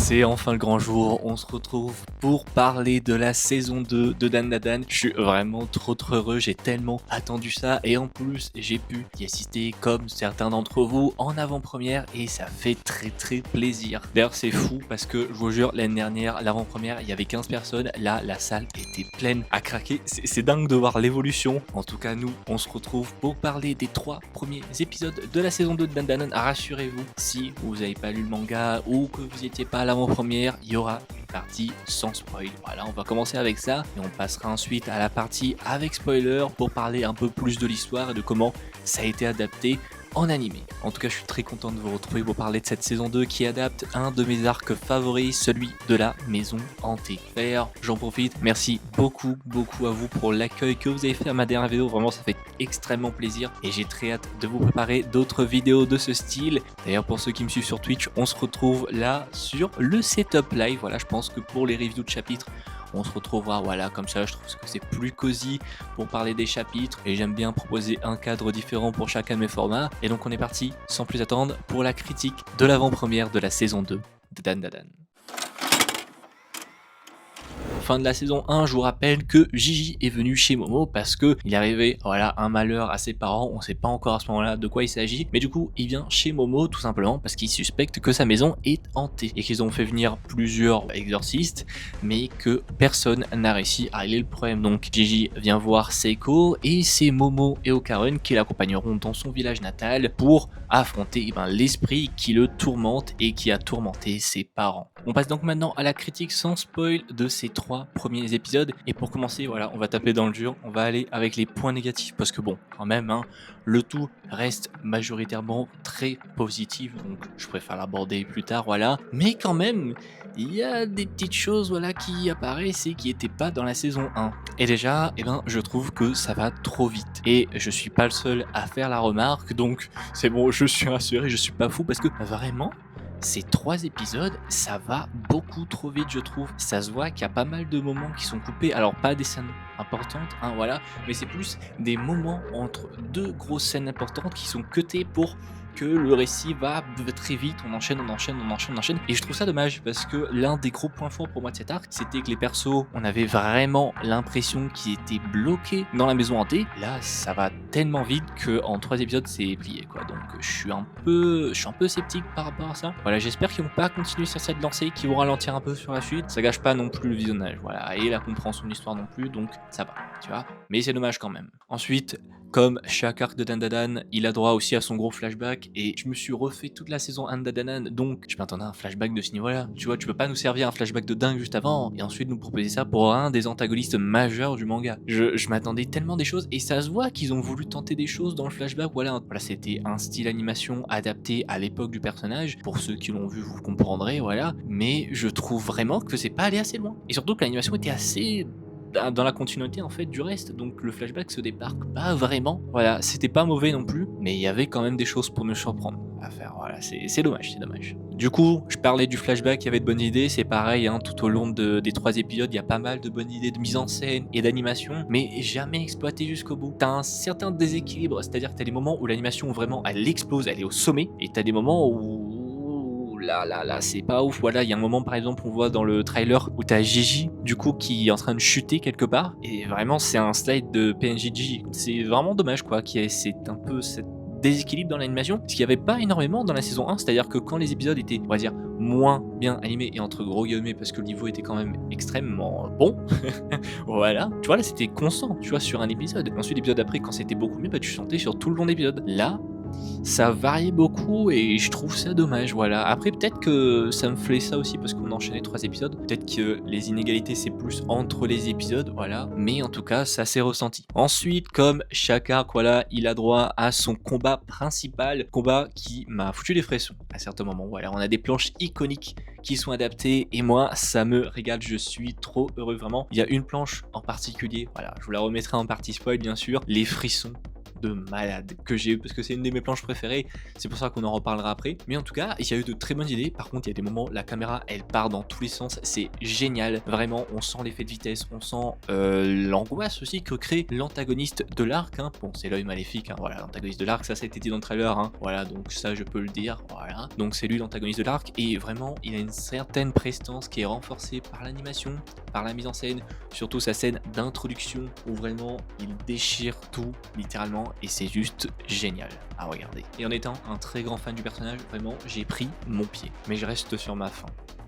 C'est enfin le grand jour, on se retrouve pour parler de la saison 2 de Dandadan. Je suis vraiment trop heureux, j'ai tellement attendu ça et en plus j'ai pu y assister comme certains d'entre vous en avant-première et ça fait très plaisir. D'ailleurs c'est fou parce que je vous jure l'année dernière, l'avant-première, il y avait 15 personnes, là la salle était pleine à craquer. C'est dingue de voir l'évolution. En tout cas nous, on se retrouve pour parler des 3 premiers épisodes de la saison 2 de Dandadan. Rassurez-vous, si vous n'avez pas lu le manga ou que vous n'étiez pas à l'avant-première, il y aura une partie sans spoil. Voilà, on va commencer avec ça et on passera ensuite à la partie avec spoiler pour parler un peu plus de l'histoire et de comment ça a été adapté en animé. En tout cas, je suis très content de vous retrouver pour parler de cette saison 2 qui adapte un de mes arcs favoris, celui de la maison hantée. D'ailleurs, j'en profite, merci beaucoup à vous pour l'accueil que vous avez fait à ma dernière vidéo, vraiment ça fait extrêmement plaisir et j'ai très hâte de vous préparer d'autres vidéos de ce style. D'ailleurs, pour ceux qui me suivent sur Twitch, on se retrouve là sur le setup live. Voilà, je pense que pour les reviews de chapitres, on se retrouvera, voilà, comme ça je trouve que c'est plus cosy pour parler des chapitres et j'aime bien proposer un cadre différent pour chacun de mes formats. Et donc on est parti sans plus attendre pour la critique de l'avant-première de la saison 2 de Dandadan. Fin de la saison 1, je vous rappelle que Gigi est venu chez Momo parce que il est arrivé, voilà, un malheur à ses parents, on sait pas encore à ce moment-là de quoi il s'agit, mais du coup il vient chez Momo tout simplement parce qu'il suspecte que sa maison est hantée et qu'ils ont fait venir plusieurs exorcistes mais que personne n'a réussi à régler le problème. Donc Gigi vient voir Seiko et c'est Momo et Okarun qui l'accompagneront dans son village natal pour affronter l'esprit qui le tourmente et qui a tourmenté ses parents. On passe donc maintenant à la critique sans spoil de ces 3 premiers épisodes et pour commencer, voilà, on va taper dans le dur, on va aller avec les points négatifs parce que bon, quand même, le tout reste majoritairement très positif, donc je préfère l'aborder plus tard, voilà. Mais quand même, il y a des petites choses, voilà, qui apparaissent et qui n'étaient pas dans la saison 1. Et déjà, je trouve que ça va trop vite. Et je suis pas le seul à faire la remarque, donc c'est bon, je suis rassuré, je suis pas fou parce que vraiment, ces 3 épisodes, ça va beaucoup trop vite, je trouve. Ça se voit qu'il y a pas mal de moments qui sont coupés. Alors, pas des scènes importantes, voilà, mais c'est plus des moments entre 2 grosses scènes importantes qui sont cutées pour que le récit va très vite, on enchaîne, et je trouve ça dommage parce que l'un des gros points forts pour moi de cet arc, c'était que les persos, on avait vraiment l'impression qu'ils étaient bloqués dans la maison hantée. Là, ça va tellement vite que en 3 épisodes, c'est plié, quoi. Donc, je suis un peu sceptique par rapport à ça. Voilà, j'espère qu'ils vont pas continuer sur cette lancée, qu'ils vont ralentir un peu sur la suite. Ça gâche pas non plus le visionnage, voilà, et la compréhension de l'histoire non plus, donc ça va, tu vois. Mais c'est dommage quand même. Ensuite, comme chaque arc de Dandadan, il a droit aussi à son gros flashback et je me suis refait toute la saison 1 de Dandadan, donc je m'attendais à un flashback de ce niveau-là. Tu vois, tu peux pas nous servir un flashback de dingue juste avant et ensuite nous proposer ça pour un des antagonistes majeurs du manga. Je m'attendais tellement des choses et ça se voit qu'ils ont voulu tenter des choses dans le flashback. Voilà, c'était un style animation adapté à l'époque du personnage. Pour ceux qui l'ont vu, vous comprendrez, voilà. Mais je trouve vraiment que c'est pas allé assez loin. Et surtout que l'animation était assez dans la continuité en fait du reste, donc le flashback se débarque pas vraiment, voilà, c'était pas mauvais non plus, mais il y avait quand même des choses pour nous surprendre à faire, voilà, c'est dommage. Du coup, je parlais du flashback, il y avait de bonnes idées, c'est pareil, tout au long des 3 épisodes, il y a pas mal de bonnes idées de mise en scène et d'animation, mais jamais exploité jusqu'au bout. T'as un certain déséquilibre, c'est-à-dire que t'as des moments où l'animation vraiment elle explose, elle est au sommet, et t'as des moments où là, c'est pas ouf. Voilà, il y a un moment par exemple, on voit dans le trailer où t'as Gigi, du coup, qui est en train de chuter quelque part, et vraiment, c'est un slide de PNJ de Gigi. C'est vraiment dommage, quoi, c'est un peu cette déséquilibre dans l'animation, ce qu'il n'y avait pas énormément dans la saison 1, c'est-à-dire que quand les épisodes étaient, on va dire, moins bien animés, et entre gros guillemets, parce que le niveau était quand même extrêmement bon, voilà, tu vois, là, c'était constant, tu vois, sur un épisode. Ensuite, l'épisode après, quand c'était beaucoup mieux, tu sentais sur tout le long d'épisode. Là, ça variait beaucoup et je trouve ça dommage, voilà. Après, peut-être que ça me plaît ça aussi parce qu'on enchaînait 3 épisodes. Peut-être que les inégalités, c'est plus entre les épisodes, voilà. Mais en tout cas, ça s'est ressenti. Ensuite, comme chaque arc, voilà, il a droit à son combat principal. Combat qui m'a foutu les frissons à certains moments. Voilà, on a des planches iconiques qui sont adaptées et moi, ça me régale. Je suis trop heureux, vraiment. Il y a une planche en particulier, voilà, je vous la remettrai en partie spoil, bien sûr. Les frissons de malade que j'ai eu parce que c'est une de mes planches préférées. C'est pour ça qu'on en reparlera après. Mais en tout cas, il y a eu de très bonnes idées. Par contre, il y a des moments, la caméra, elle part dans tous les sens. C'est génial. Vraiment, on sent l'effet de vitesse, on sent l'angoisse aussi que crée l'antagoniste de l'arc. Hein. Bon, c'est l'œil maléfique. Hein. Voilà, l'antagoniste de l'arc, ça a été dit dans le trailer. Hein. Voilà, donc ça, je peux le dire. Voilà. Donc c'est lui l'antagoniste de l'arc. Et vraiment, il a une certaine prestance qui est renforcée par l'animation, par la mise en scène, surtout sa scène d'introduction où vraiment il déchire tout littéralement et c'est juste génial à regarder. Et en étant un très grand fan du personnage, vraiment j'ai pris mon pied. Mais je reste sur ma faim.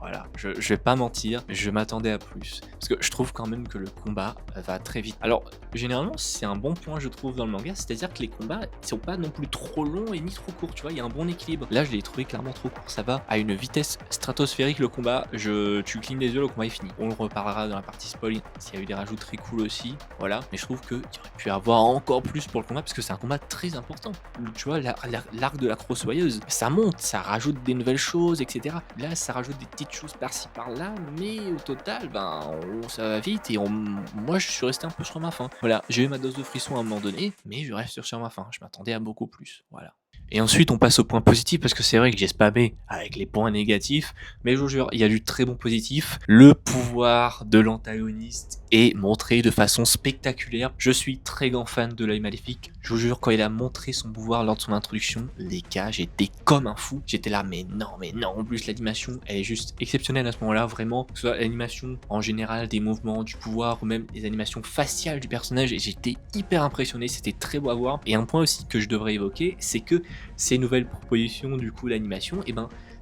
Voilà, je vais pas mentir, je m'attendais à plus. Parce que je trouve quand même que le combat va très vite. Alors, généralement, c'est un bon point, je trouve, dans le manga, c'est-à-dire que les combats, ils sont pas non plus trop longs et ni trop courts, tu vois, il y a un bon équilibre. Là, je l'ai trouvé clairement trop court, ça va à une vitesse stratosphérique, le combat, tu clignes les yeux, le combat est fini. On le reparlera dans la partie spoil, s'il y a eu des rajouts très cool aussi, voilà. Mais je trouve qu'il aurait pu avoir encore plus pour le combat, parce que c'est un combat très important. Tu vois, l'arc de la crossoyeuse, ça monte, ça rajoute des nouvelles choses, etc. Là, ça rajoute des petites choses par-ci par-là, mais au total, ça va vite et moi je suis resté un peu sur ma faim. Voilà, j'ai eu ma dose de frisson à un moment donné, mais je reste sur ma faim. Je m'attendais à beaucoup plus. Voilà. Et ensuite, on passe au point positif parce que c'est vrai que j'ai spammé avec les points négatifs, mais je vous jure, il y a du très bon positif. Le pouvoir de l'antagoniste est montré de façon spectaculaire. Je suis très grand fan de l'œil maléfique. Je vous jure, quand il a montré son pouvoir lors de son introduction, les gars, j'étais comme un fou. J'étais là, mais non. En plus, l'animation, elle est juste exceptionnelle à ce moment-là, vraiment. Que ce soit l'animation en général, des mouvements, du pouvoir, ou même les animations faciales du personnage, et j'étais hyper impressionné. C'était très beau à voir. Et un point aussi que je devrais évoquer, c'est que ces nouvelles propositions, du coup, l'animation,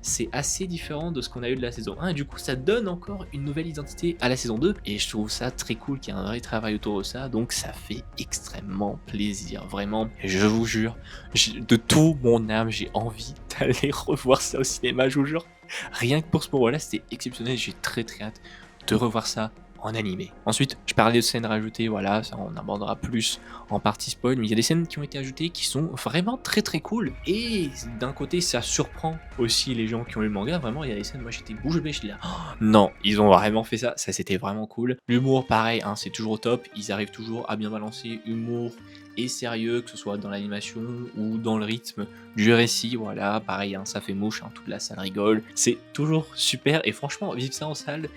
c'est assez différent de ce qu'on a eu de la saison 1 et du coup ça donne encore une nouvelle identité à la saison 2 et je trouve ça très cool qu'il y ait un vrai travail autour de ça, donc ça fait extrêmement plaisir, vraiment. Je vous jure, de tout mon âme, j'ai envie d'aller revoir ça au cinéma, je vous jure. Rien que pour ce moment-là, c'était exceptionnel, j'ai très hâte de revoir ça en animé. Ensuite, je parlais de scènes rajoutées, voilà, ça on abordera plus en partie spoil, mais il y a des scènes qui ont été ajoutées qui sont vraiment très cool. Et d'un côté, ça surprend aussi les gens qui ont lu le manga, vraiment, il y a des scènes, moi j'étais bouche bée, j'étais là, oh, non, ils ont vraiment fait ça c'était vraiment cool. L'humour, pareil, hein, c'est toujours au top, ils arrivent toujours à bien balancer humour et sérieux, que ce soit dans l'animation ou dans le rythme du récit, voilà, pareil, hein, ça fait mouche, hein, toute la salle rigole, c'est toujours super, et franchement, vivre ça en salle,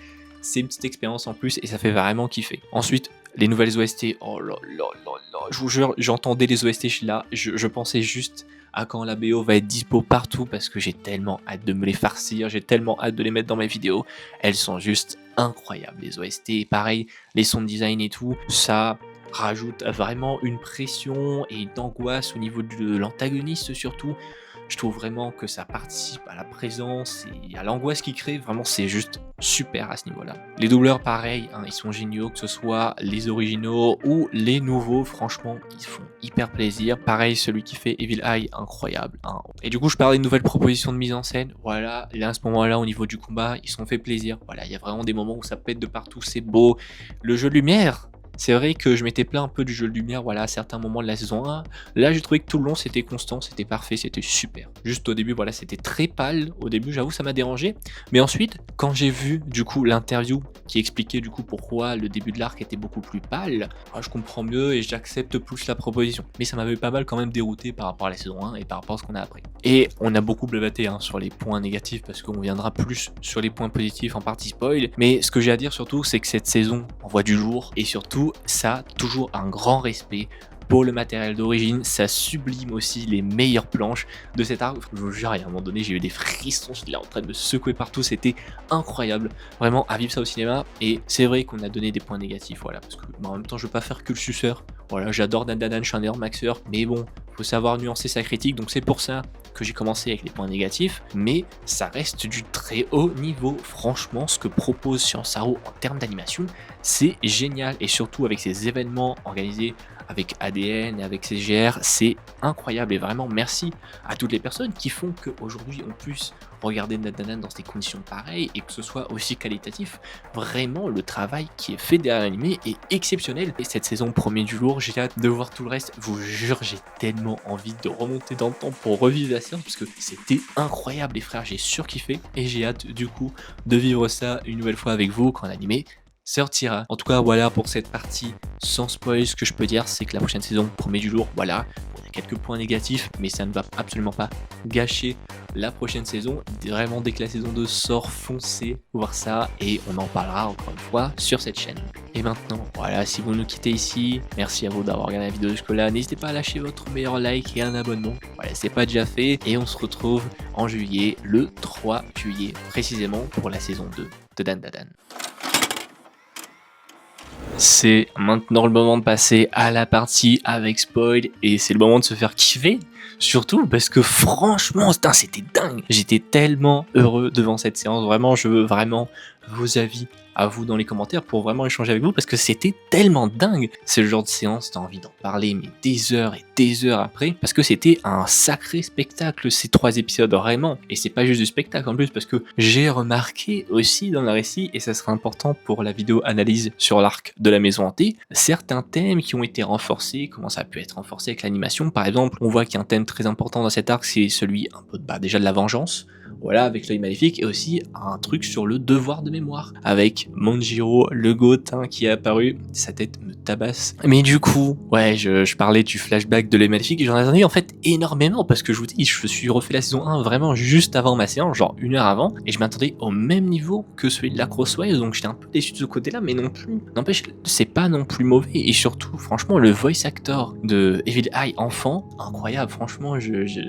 c'est une petite expérience en plus et ça fait vraiment kiffer. Ensuite, les nouvelles OST, oh là là là là, je vous jure, j'entendais les OST, je suis là, je pensais juste à quand la BO va être dispo partout parce que j'ai tellement hâte de me les farcir, j'ai tellement hâte de les mettre dans mes vidéos, elles sont juste incroyables les OST, et pareil, les sound design et tout, ça rajoute vraiment une pression et une angoisse au niveau de l'antagoniste surtout. Je trouve vraiment que ça participe à la présence et à l'angoisse qu'il crée. Vraiment, c'est juste super à ce niveau-là. Les doubleurs, pareil, hein, ils sont géniaux, que ce soit les originaux ou les nouveaux. Franchement, ils font hyper plaisir. Pareil, celui qui fait Evil Eye, incroyable. Hein. Et du coup, je parlais de nouvelles propositions de mise en scène. Voilà, là, à ce moment-là, au niveau du combat, ils se sont fait plaisir. Voilà, il y a vraiment des moments où ça pète de partout, c'est beau. Le jeu de lumière, c'est vrai que je m'étais plaint un peu du jeu de lumière, voilà, à certains moments de la saison 1. Là, j'ai trouvé que tout le long, c'était constant, c'était parfait, c'était super. Juste au début, voilà, c'était très pâle. Au début, j'avoue, ça m'a dérangé. Mais ensuite, quand j'ai vu, du coup, l'interview qui expliquait, du coup, pourquoi le début de l'arc était beaucoup plus pâle, je comprends mieux et j'accepte plus la proposition. Mais ça m'avait pas mal quand même dérouté par rapport à la saison 1 et par rapport à ce qu'on a appris. Et on a beaucoup blablaté hein, sur les points négatifs parce qu'on viendra plus sur les points positifs en partie spoil. Mais ce que j'ai à dire surtout, c'est que cette saison envoie du lourd et surtout, ça a toujours un grand respect pour le matériel d'origine, ça sublime aussi les meilleures planches de cet arc. Je vous jure, à un moment donné, j'ai eu des frissons, j'étais là en train de me secouer partout, c'était incroyable. Vraiment, à vivre ça au cinéma. Et c'est vrai qu'on a donné des points négatifs, voilà, parce que en même temps, je veux pas faire que le suceur. Voilà, j'adore Dandadan, je suis un énorme maxeur, mais bon, faut savoir nuancer sa critique, donc c'est pour ça que j'ai commencé avec les points négatifs, mais ça reste du très haut niveau. Franchement, ce que propose Science Arrow en termes d'animation, c'est génial, et surtout avec ces événements organisés avec ADN et avec CGR, c'est incroyable et vraiment merci à toutes les personnes qui font qu'aujourd'hui on puisse regarder Dandadan dans des conditions pareilles et que ce soit aussi qualitatif. Vraiment, le travail qui est fait derrière l'animé est exceptionnel. Et cette saison promet du lourd, j'ai hâte de voir tout le reste. Je vous jure, j'ai tellement envie de remonter dans le temps pour revivre la séance parce que c'était incroyable les frères, j'ai surkiffé et j'ai hâte du coup de vivre ça une nouvelle fois avec vous quand l'animé sortira. En tout cas, voilà pour cette partie sans spoil. Ce que je peux dire, c'est que la prochaine saison promet du lourd. Voilà, on a quelques points négatifs, mais ça ne va absolument pas gâcher la prochaine saison. Vraiment, dès que la saison 2 sort, foncez voir ça et on en parlera encore une fois sur cette chaîne. Et maintenant, voilà, si vous nous quittez ici, merci à vous d'avoir regardé la vidéo jusque-là. N'hésitez pas à lâcher votre meilleur like et un abonnement. Voilà, c'est pas déjà fait. Et on se retrouve en juillet, le 3 juillet, précisément pour la saison 2 de Dan Da Dan. C'est maintenant le moment de passer à la partie avec spoil et c'est le moment de se faire kiffer. Surtout parce que franchement, c'était dingue. J'étais tellement heureux devant cette séance. Vraiment, je veux vraiment vos avis à vous dans les commentaires pour vraiment échanger avec vous parce que c'était tellement dingue. C'est le genre de séance, t'as envie d'en parler mais des heures et des heures après parce que c'était un sacré spectacle ces 3 épisodes vraiment. Et c'est pas juste du spectacle en plus parce que j'ai remarqué aussi dans le récit, et ça sera important pour la vidéo analyse sur l'arc de la maison hantée, certains thèmes qui ont été renforcés, comment ça a pu être renforcé avec l'animation. Par exemple, on voit qu'il y a un thème très important dans cet arc, c'est celui un peu déjà de la vengeance. Voilà, avec l'œil maléfique, et aussi un truc sur le devoir de mémoire, avec Manjiro, le goth qui est apparu, sa tête me tabasse. Mais du coup, ouais, je parlais du flashback de l'œil maléfique, et j'en attendais en fait énormément, parce que je vous dis, je suis refait la saison 1 vraiment juste avant ma séance, genre 1 heure avant, et je m'attendais au même niveau que celui de la Crosswise, donc j'étais un peu déçu de ce côté-là, mais non plus. N'empêche, c'est pas non plus mauvais, et surtout, franchement, le voice actor de Evil Eye enfant, incroyable, franchement,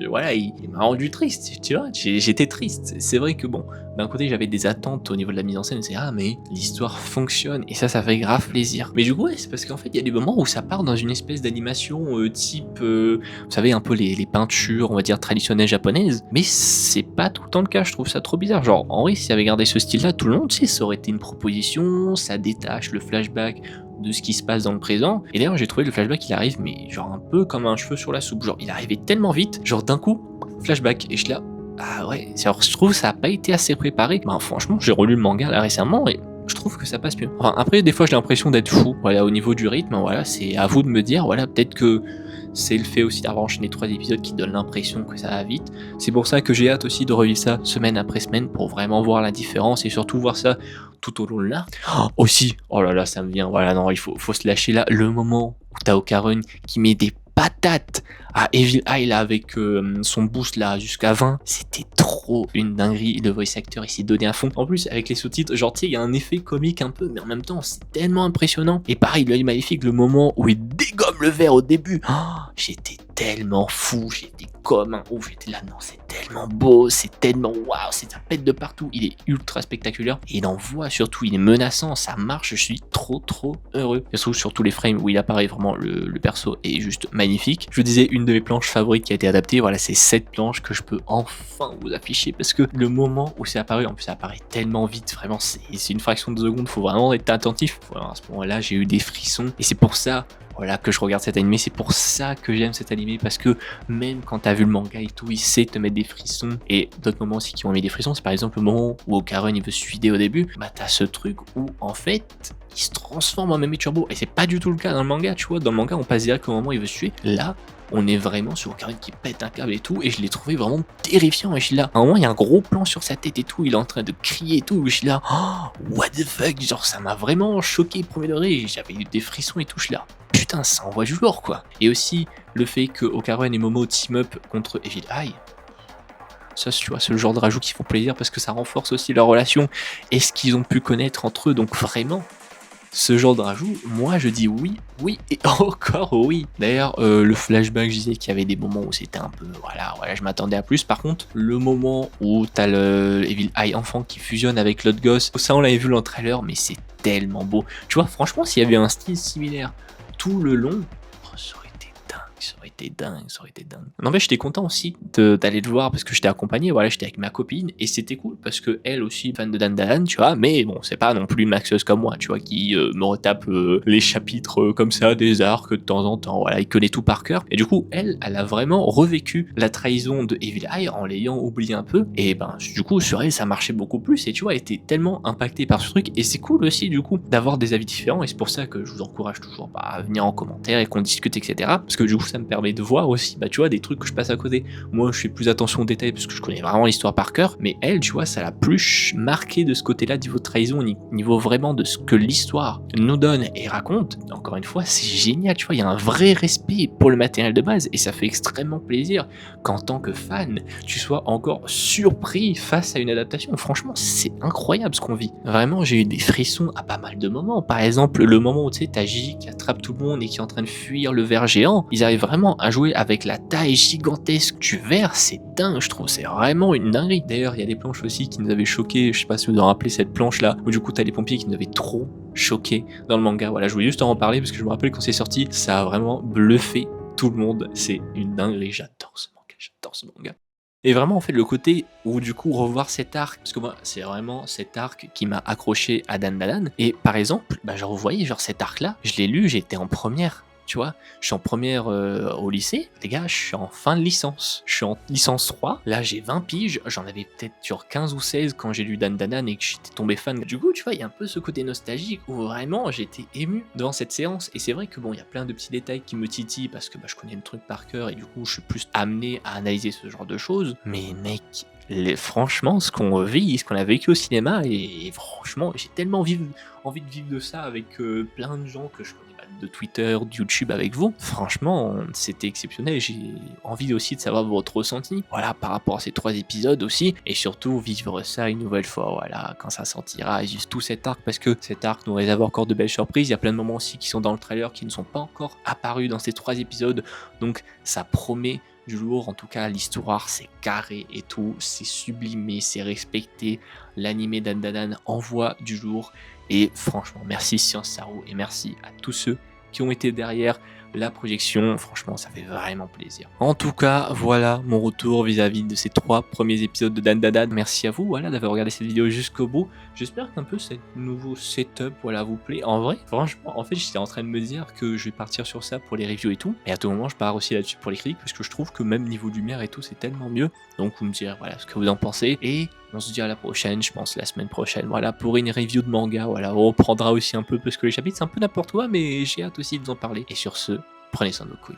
voilà, il m'a rendu triste, tu vois, j'étais triste. C'est vrai que bon, d'un côté j'avais des attentes au niveau de la mise en scène, c'est mais l'histoire fonctionne et ça fait grave plaisir. Mais du coup ouais, c'est parce qu'en fait il y a des moments où ça part dans une espèce d'animation type, vous savez un peu les peintures on va dire traditionnelles japonaises, mais c'est pas tout le temps le cas, je trouve ça trop bizarre. Genre en vrai s'il avait gardé ce style là tout le long, tu sais, ça aurait été une proposition, ça détache le flashback de ce qui se passe dans le présent. Et d'ailleurs j'ai trouvé le flashback il arrive mais genre un peu comme un cheveu sur la soupe, genre il arrivait tellement vite, genre d'un coup flashback et je là. Ah ouais, alors je trouve que ça a pas été assez préparé. Ben franchement, j'ai relu le manga là récemment et je trouve que ça passe mieux. Enfin après, des fois j'ai l'impression d'être fou. Voilà, au niveau du rythme, voilà, c'est à vous de me dire. Voilà, peut-être que c'est le fait aussi d'avoir enchaîné 3 épisodes qui donne l'impression que ça va vite. C'est pour ça que j'ai hâte aussi de revivre ça semaine après semaine pour vraiment voir la différence et surtout voir ça tout au long de l'art. Aussi, oh là là, ça me vient. Voilà, non, il faut se lâcher là. Le moment où t'as Okarun qui met des patates à Evil Eye là avec son boost là jusqu'à 20, c'était trop une dinguerie. Le voice actor il s'est donné à fond. En plus avec les sous-titres, genre tu sais il y a un effet comique un peu, mais en même temps c'est tellement impressionnant. Et pareil l'œil maléfique, le moment où il dégomme le verre au début, j'étais tellement fou, j'étais comme un ouf, j'étais là non c'est tellement beau, c'est tellement waouh, c'est ça pète de partout, il est ultra spectaculaire et il envoie surtout, il est menaçant, ça marche, je suis trop heureux. Et surtout sur tous les frames où il apparaît vraiment, le perso est juste magnifique. Je vous disais une de mes planches favorites qui a été adaptée, voilà c'est cette planche que je peux enfin vous afficher parce que le moment où c'est apparu, en plus ça apparaît tellement vite, vraiment c'est une fraction de seconde, faut vraiment être attentif. Voilà, à ce moment là j'ai eu des frissons et c'est pour ça voilà que je regarde cet animé, c'est pour ça que j'aime cet animé parce que même quand t'as vu le manga et tout, il sait te mettre des frissons. Et d'autres moments aussi qui m'ont mis des frissons, c'est par exemple le moment où Okarun il veut se suicider au début, bah t'as ce truc où en fait il se transforme en Meme Turbo et c'est pas du tout le cas dans le manga, tu vois. Dans le manga on passe direct au moment où il veut se tuer, là on est vraiment sur Okarun qui pète un câble et tout, et je l'ai trouvé vraiment terrifiant. Et je suis là, à un moment il y a un gros plan sur sa tête et tout, il est en train de crier et tout, et je suis là, oh, what the fuck, genre ça m'a vraiment choqué premier degré, j'avais eu des frissons et tout, je suis là, putain ça envoie du lourd quoi. Et aussi le fait que Okarun et Momo team up contre Evil Eye, ça tu vois c'est le genre de rajout qui font plaisir parce que ça renforce aussi leur relation et ce qu'ils ont pu connaître entre eux, donc vraiment ce genre de rajout, moi je dis oui et encore oui. D'ailleurs le flashback, je disais qu'il y avait des moments où c'était un peu voilà je m'attendais à plus. Par contre le moment où t'as le Evil Eye enfant qui fusionne avec l'autre gosse, ça on l'avait vu dans le trailer mais c'est tellement beau. Tu vois franchement s'il y avait un style similaire tout le long, ça aurait été dingue. Non mais j'étais content aussi d'aller le voir parce que j'étais accompagné, voilà, j'étais avec ma copine et c'était cool parce que elle aussi fan de Dan Da Dan, tu vois, mais bon c'est pas non plus une maxeuse comme moi, tu vois, qui me retape les chapitres comme ça, des arcs de temps en temps, voilà, il connaît tout par cœur. Et du coup elle a vraiment revécu la trahison de Evil Eye en l'ayant oublié un peu, et ben du coup sur elle ça marchait beaucoup plus et tu vois elle était tellement impactée par ce truc. Et c'est cool aussi du coup d'avoir des avis différents et c'est pour ça que je vous encourage toujours à venir en commentaire et qu'on discute etc, parce que du coup ça me permet de voir aussi, bah tu vois, des trucs que je passe à côté. Moi je fais plus attention aux détails parce que je connais vraiment l'histoire par cœur, mais elle, tu vois, ça l'a plus marqué de ce côté-là, niveau trahison, niveau vraiment de ce que l'histoire nous donne et raconte. Encore une fois, c'est génial, tu vois, il y a un vrai respect pour le matériel de base et ça fait extrêmement plaisir qu'en tant que fan, tu sois encore surpris face à une adaptation. Franchement, c'est incroyable ce qu'on vit. Vraiment, j'ai eu des frissons à pas mal de moments. Par exemple, le moment où tu sais, t'as Gigi qui attrape tout le monde et qui est en train de fuir le ver géant. Ils arrivent vraiment à jouer avec la taille gigantesque du ver, c'est dingue, je trouve, c'est vraiment une dinguerie. D'ailleurs, il y a des planches aussi qui nous avaient choqué, je sais pas si vous en rappelez cette planche là, où du coup t'as les pompiers qui nous avaient trop choqué dans le manga. Voilà, je voulais juste en parler parce que je me rappelle quand c'est sorti, ça a vraiment bluffé tout le monde. C'est une dinguerie, j'adore ce manga, j'adore ce manga. Et vraiment, en fait, le côté où du coup revoir cet arc, parce que moi, c'est vraiment cet arc qui m'a accroché à Dan Dan Dan. Et par exemple, bah, genre, vous voyez, genre cet arc-là, je l'ai lu, j'étais en première. Tu vois, je suis en première au lycée, les gars, je suis en fin de licence. Je suis en licence 3, là j'ai 20 piges, j'en avais peut-être sur 15 ou 16 quand j'ai lu Dan Dan Dan et que j'étais tombé fan. Du coup, tu vois, il y a un peu ce côté nostalgique où vraiment j'étais ému devant cette séance. Et c'est vrai que bon, il y a plein de petits détails qui me titillent parce que bah, je connais le truc par cœur et du coup, je suis plus amené à analyser ce genre de choses. Mais mec, franchement, ce qu'on vit, ce qu'on a vécu au cinéma, et franchement, j'ai tellement envie de vivre de ça avec plein de gens que je connais pas, de Twitter, de YouTube avec vous. Franchement, c'était exceptionnel. J'ai envie aussi de savoir votre ressenti, voilà, par rapport à ces 3 épisodes aussi, et surtout vivre ça une nouvelle fois, voilà, quand ça sortira, et juste tout cet arc, parce que cet arc nous réserve encore de belles surprises. Il y a plein de moments aussi qui sont dans le trailer qui ne sont pas encore apparus dans ces 3 épisodes, donc ça promet du lourd. En tout cas, l'histoire c'est carré et tout, c'est sublimé, c'est respecté, l'animé Dan Dan Dan envoie du lourd, et franchement merci Science Saru et merci à tous ceux qui ont été derrière la projection, franchement ça fait vraiment plaisir. En tout cas, voilà mon retour vis-à-vis de ces 3 premiers épisodes de Dan Dan Dan. Merci à vous, voilà, d'avoir regardé cette vidéo jusqu'au bout. J'espère qu'un peu ce nouveau setup, voilà, vous plaît. En vrai, franchement, en fait j'étais en train de me dire que je vais partir sur ça pour les reviews et tout, et à tout moment je pars aussi là-dessus pour les critiques, parce que je trouve que même niveau lumière et tout c'est tellement mieux. Donc vous me direz voilà ce que vous en pensez, et on se dit à la prochaine, je pense la semaine prochaine, voilà, pour une review de manga. Voilà, on reprendra aussi un peu parce que les chapitres c'est un peu n'importe quoi, mais j'ai hâte aussi de vous en parler. Et sur ce, prenez soin de vos couilles.